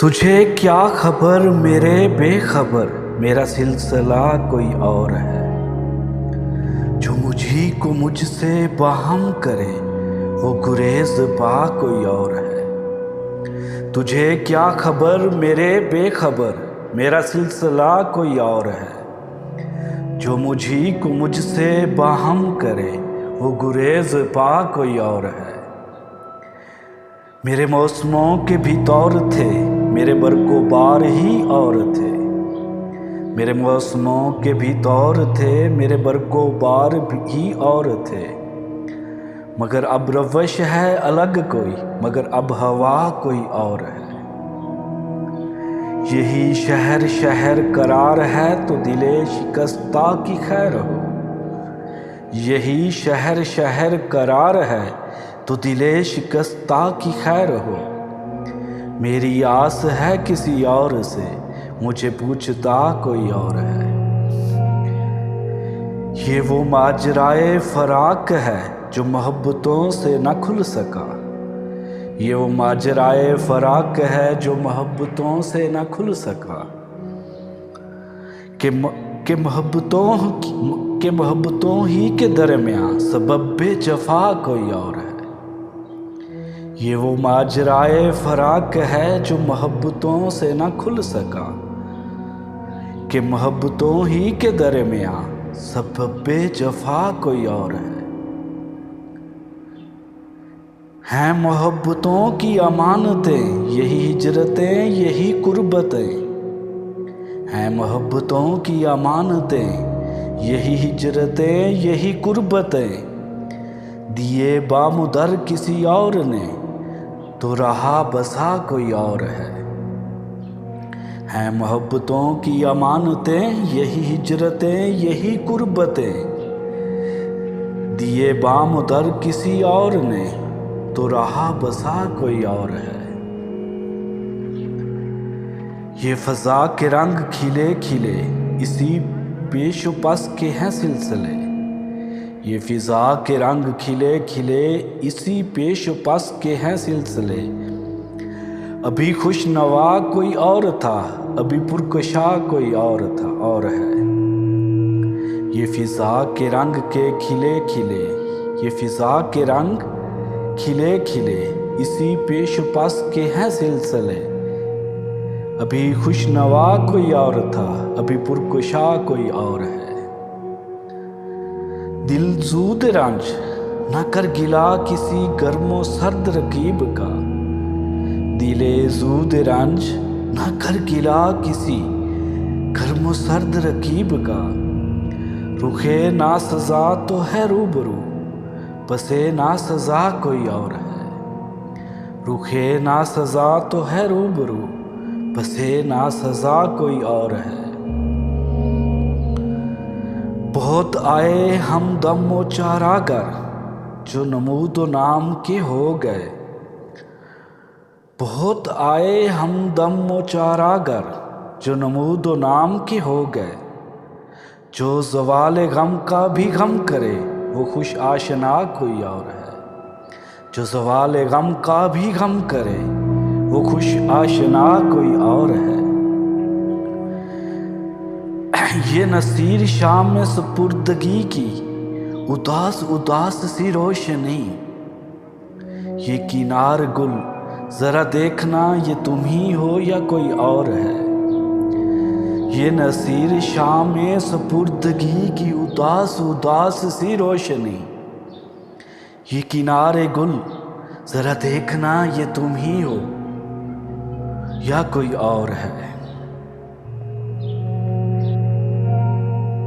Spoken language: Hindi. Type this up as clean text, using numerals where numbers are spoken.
तुझे क्या खबर मेरे बेखबर, मेरा सिलसिला कोई और है। जो मुझी को मुझसे बाहम करे, वो गुरेज बा कोई और है। तुझे क्या खबर मेरे बेखबर, मेरा सिलसिला कोई और है। जो मुझी को मुझसे बाहम करे, वो गुरेज बा कोई और है। मेरे मौसमों के भी तौर थे, मेरे बरकोबार ही और थे। मेरे मौसमों के भी तौर थे, मेरे बरकोबार ही और थे। मगर अब रवश है अलग कोई, मगर अब हवा कोई और है। यही शहर शहर करार है, तो दिले शिकस्ता की खैर हो। यही शहर शहर करार है, तो दिले शिकस्ता की खैर हो। मेरी आस है किसी और से, मुझे पूछता कोई और है। ये वो माजराए फराक है, जो मोहब्बतों से न खुल सका। ये वो माजराए फराक है, जो मोहब्बतों से न खुल सका। के मोहब्बतों ही के दरमियाँ सबब जफा कोई और है। ये वो माजराए फराक है, जो मोहब्बतों से न खुल सका। कि मोहब्बतों ही के दरमियाँ सबब जफा कोई और है। मोहब्बतों की अमानतें, यही हिजरतें, यही कुर्बतें। हैं मोहब्बतों की अमानतें, यही हिजरतें, यही कुर्बतें। दिए बामुदर किसी और ने, तो रहा बसा कोई और है। हैं मोहब्बतों की अमानतें, यही हिजरतें, यही कुर्बतें। दिए बामुदर किसी और ने, तो रहा बसा कोई और है। ये फ़ज़ा के रंग खिले खिले, इसी पेश पस के हैं सिलसिले। ये फ़िज़ा के रंग खिले खिले, इसी पेश पस के हैं सिलसिले। अभी खुश नवा कोई और था, अभी पुरकशा कोई और था और है। ये फ़िज़ा के रंग के खिले खिले, ये फ़िज़ा के रंग खिले खिले, इसी पेश पस के हैं सिलसिले। अभी खुश नवा कोई और था, अभी पुरकशा कोई और है। दिल जूद रंज न कर गिला किसी गर्मो सर्द रकीब का। दिले जूद रंज न कर गिला किसी गर्मो सर्द रकीब का। रुखे ना सजा तो है रूबरू, बसे ना सजा कोई और है। रुखे ना सजा तो है रूबरू, बसे ना सजा कोई और है। बहुत आए हम दम व चारागर, जो नमूदो नाम के हो गए। बहुत आए हम दम व चारागर, जो नमूदो नाम के हो गए। जो ज़वाले गम का भी गम करे, वो खुश आशना कोई और है। जो ज़वाले गम का भी गम करे, वो खुश आशना कोई और है। ये नसीर शाम में सुपुर्दगी की, उदास उदास सी रोशनी। ये किनार गुल ज़रा देखना, ये तुम ही हो या कोई और है। ये नसीर शाम में सुपुर्दगी की, उदास उदास सी रोशनी। ये किनारे गुल ज़रा देखना, ये तुम ही हो या कोई और है।